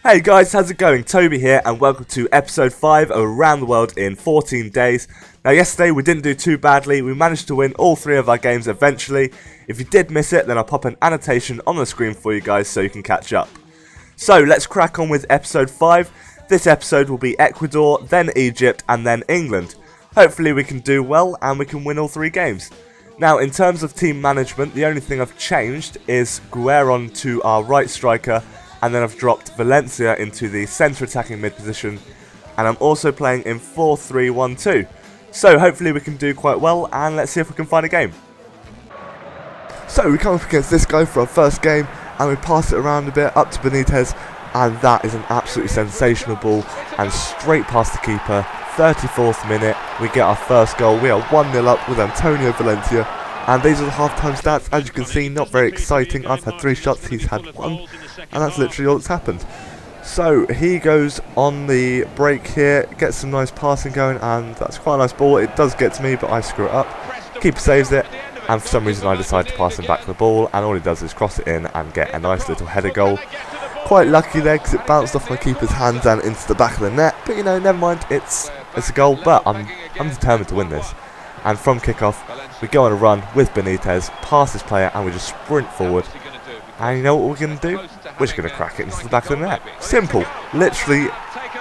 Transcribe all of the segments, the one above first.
Hey guys, how's it going? Toby here and welcome to episode 5 of Around the World in 14 days. Now yesterday we didn't do too badly, we managed to win all 3 of our games eventually. If you did miss it, then I'll pop an annotation on the screen for you guys so you can catch up. So let's crack on with episode 5. This episode will be Ecuador, then Egypt and then England. Hopefully we can do well and we can win all 3 games. Now in terms of team management, the only thing I've changed is Gueron to our right striker, and then I've dropped Valencia into the centre attacking mid position, and I'm also playing in 4-3-1-2. So hopefully we can do quite well, and let's see if we can find a game. So we come up against this guy for our first game, and we pass it around a bit up to Benitez, and that is an absolutely sensational ball, and straight past the keeper. 34th minute, we get our first goal. We are 1-0 up with Antonio Valencia, and these are the half-time stats. As you can see, not very exciting. I've had 3 shots, he's had 1, and that's literally all that's happened. So he goes on the break here, gets some nice passing going, and that's quite a nice ball. It does get to me, but I screw it up. Keeper saves it, and for some reason I decide to pass him back the ball, and all he does is cross it in and get a nice little header goal. Quite lucky there because it bounced off my keeper's hands and into the back of the net, but you know, never mind, it's a goal, but I'm determined to win this. And from kickoff, we go on a run with Benitez, past this player, and we just sprint forward. And you know what we're going to do? We're just going to crack it into the back of the net. Simple. Literally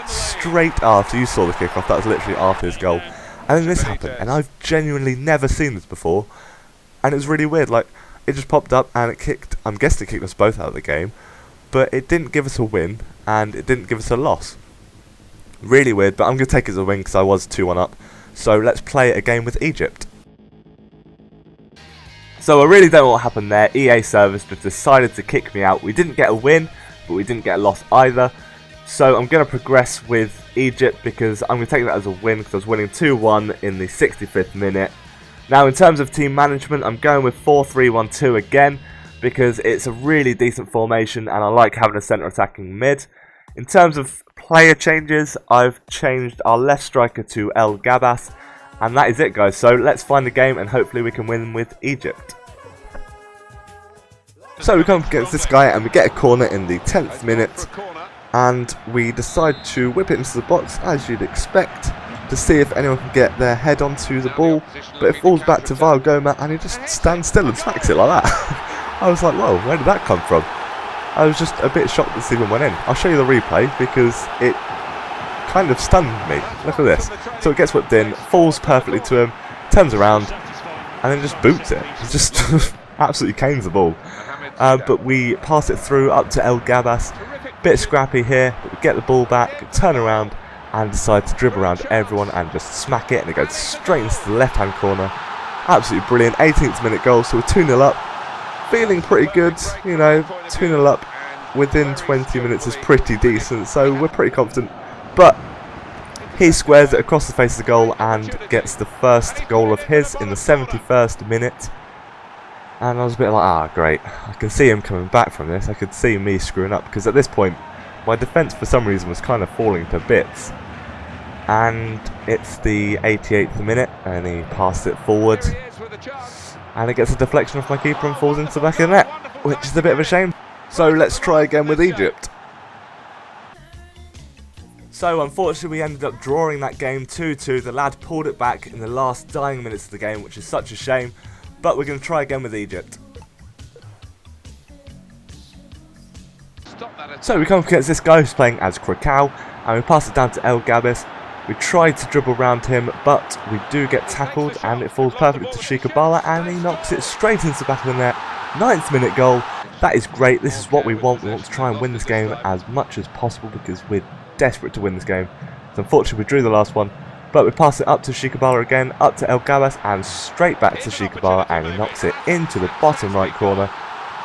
straight after you saw the kickoff, that was literally after his goal. And then this happened, and I've genuinely never seen this before. And it was really weird, like, it just popped up and it kicked, I'm guessing it kicked us both out of the game. But it didn't give us a win, and it didn't give us a loss. Really weird, but I'm going to take it as a win because I was 2-1 up. So let's play a game with Egypt. So I really don't know what happened there. EA Service just decided to kick me out. We didn't get a win, but we didn't get a loss either. So I'm going to progress with Egypt because I'm going to take that as a win because I was winning 2-1 in the 65th minute. Now in terms of team management, I'm going with 4-3-1-2 again because it's a really decent formation and I like having a centre attacking mid. In terms of player changes, I've changed our left striker to El Gabas, and that is it guys, so let's find the game and hopefully we can win with Egypt. So we come up against this guy and we get a corner in the 10th minute, and we decide to whip it into the box as you'd expect to see if anyone can get their head onto the ball, but it falls back to Val Goma and he just stands still and smacks it like that. I was like, whoa, where did that come from? I was just a bit shocked this even went in. I'll show you the replay because it kind of stunned me. Look at this. So it gets whipped in, falls perfectly to him, turns around, and then just boots it. It just absolutely canes the ball. But we pass it through up to El Gabas. Bit scrappy here, but we get the ball back, turn around, and decide to dribble around everyone and just smack it, and it goes straight into the left-hand corner. Absolutely brilliant. 18th minute goal, so we're 2-0 up. Feeling pretty good, you know, 2-0 up within 20 minutes is pretty decent, so we're pretty confident. But he squares it across the face of the goal and gets the first goal of his in the 71st minute. And I was a bit like, great. I can see him coming back from this. I could see me screwing up because at this point, my defence for some reason was kind of falling to bits. And it's the 88th minute and he passed it forward. And it gets a deflection off my keeper and falls into the back of the net, which is a bit of a shame. So let's try again with Egypt. So unfortunately we ended up drawing that game 2-2. The lad pulled it back in the last dying minutes of the game, which is such a shame. But we're going to try again with Egypt. So we come up against this guy who's playing as Krakau, and we pass it down to El Gabas. We tried to dribble around him, but we do get tackled, and it falls perfectly to Shikabala, and he knocks it straight into the back of the net. 9th minute goal. That is great. This is what we want. We want to try and win this game as much as possible because we're desperate to win this game. So unfortunately we drew the last one, but we pass it up to Shikabala again, up to El Gabas, and straight back to Shikabala, and he knocks it into the bottom right corner.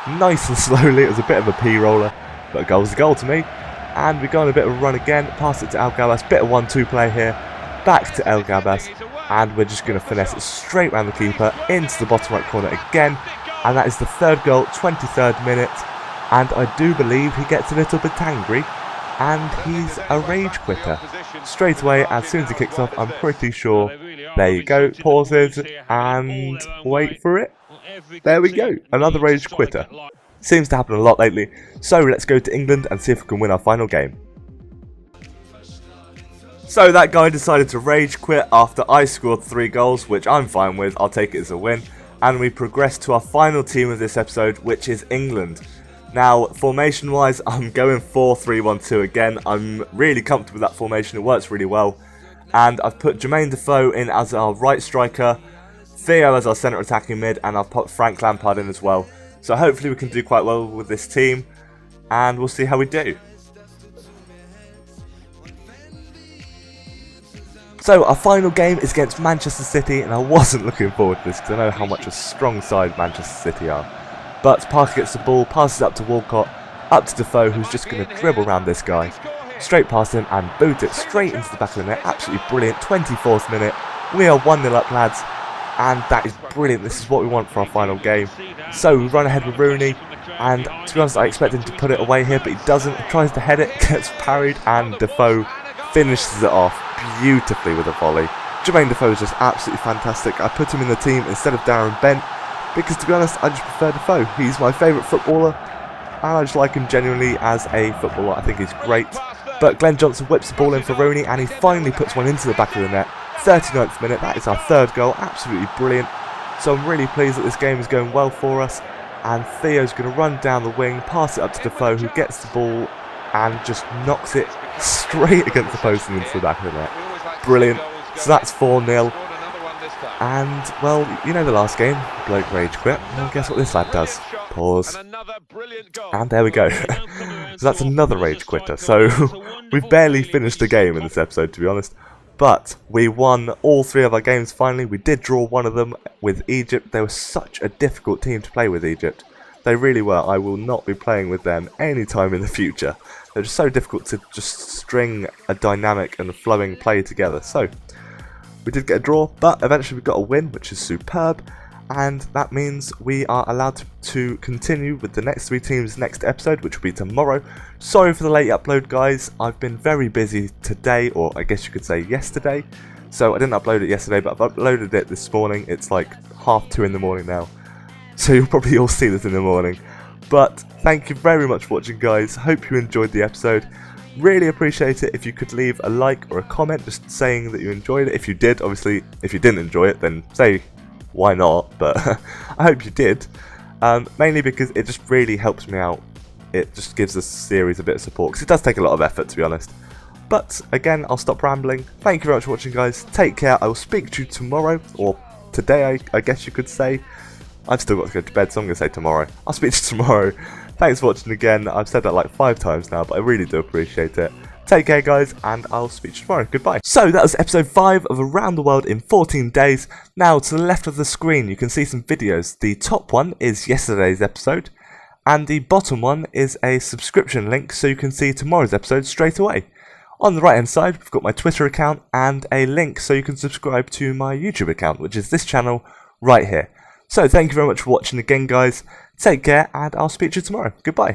Nice and slowly. It was a bit of a P-roller, but a goal's a goal to me. And we go on a bit of a run again, pass it to El Gabas, bit of 1-2 play here, back to El Gabas, and we're just going to finesse it straight round the keeper, into the bottom right corner again, and that is the 3rd goal, 23rd minute, and I do believe he gets a little bit angry, and he's a rage quitter. Straight away, as soon as he kicks off, I'm pretty sure, there you go, pauses, and wait for it, there we go, another rage quitter. Seems to happen a lot lately, so let's go to England and see if we can win our final game. So that guy decided to rage quit after I scored 3 goals, which I'm fine with, I'll take it as a win. And we progress to our final team of this episode, which is England. Now, formation wise, I'm going 4-3-1-2 again. I'm really comfortable with that formation, it works really well. And I've put Jermaine Defoe in as our right striker, Theo as our centre attacking mid, and I've put Frank Lampard in as well. So hopefully we can do quite well with this team, and we'll see how we do. So our final game is against Manchester City, and I wasn't looking forward to this because I know how much a strong side Manchester City are. But Parker gets the ball, passes up to Walcott, up to Defoe, who's just going to dribble around this guy. Straight past him and boot it straight into the back of the net. Absolutely brilliant. 24th minute. We are 1-0 up, lads. And that is brilliant. This is what we want for our final game. So we run ahead with Rooney. And to be honest, I expect him to put it away here, but he doesn't. He tries to head it, gets parried, and Defoe finishes it off beautifully with a volley. Jermaine Defoe is just absolutely fantastic. I put him in the team instead of Darren Bent because, to be honest, I just prefer Defoe. He's my favourite footballer, and I just like him genuinely as a footballer. I think he's great. But Glenn Johnson whips the ball in for Rooney, and he finally puts one into the back of the net. 39th minute, that is our 3rd goal. Absolutely brilliant. So I'm really pleased that this game is going well for us. And Theo's going to run down the wing, pass it up to Defoe, who gets the ball and just knocks it straight against the post and into the back of the net. Brilliant. So that's 4-0. And, well, you know the last game, bloke rage quit. Well, guess what this lad does? Pause. And there we go. So that's another rage quitter. So we've barely finished the game in this episode, to be honest. But we won all 3 of our games finally. We did draw one of them with Egypt. They were such a difficult team to play with, Egypt. They really were. I will not be playing with them anytime in the future. They're just so difficult to just string a dynamic and flowing play together. So we did get a draw, but eventually we got a win, which is superb. And that means we are allowed to continue with the next 3 teams next episode, which will be tomorrow. Sorry for the late upload, guys. I've been very busy today, or I guess you could say yesterday. So I didn't upload it yesterday, but I've uploaded it this morning. It's like 2:30 in the morning now. So you'll probably all see this in the morning. But thank you very much for watching, guys. Hope you enjoyed the episode. Really appreciate it if you could leave a like or a comment just saying that you enjoyed it. If you did, obviously, if you didn't enjoy it, then say why not, but I hope you did, mainly because it just really helps me out. It just gives this series a bit of support, because it does take a lot of effort, to be honest. But again, I'll stop rambling. Thank you very much for watching, guys. Take care. I will speak to you tomorrow, or today, I guess you could say. I've still got to go to bed, so I'm going to say tomorrow. I'll speak to you tomorrow. Thanks for watching again. I've said that like 5 times now, but I really do appreciate it. Take care, guys, and I'll speak to you tomorrow. Goodbye. So that was episode 5 of Around the World in 14 days. Now, to the left of the screen, you can see some videos. The top one is yesterday's episode, and the bottom one is a subscription link, so you can see tomorrow's episode straight away. On the right hand side, we've got my Twitter account and a link so you can subscribe to my YouTube account, which is this channel right here. So thank you very much for watching again, guys. Take care, and I'll speak to you tomorrow. Goodbye.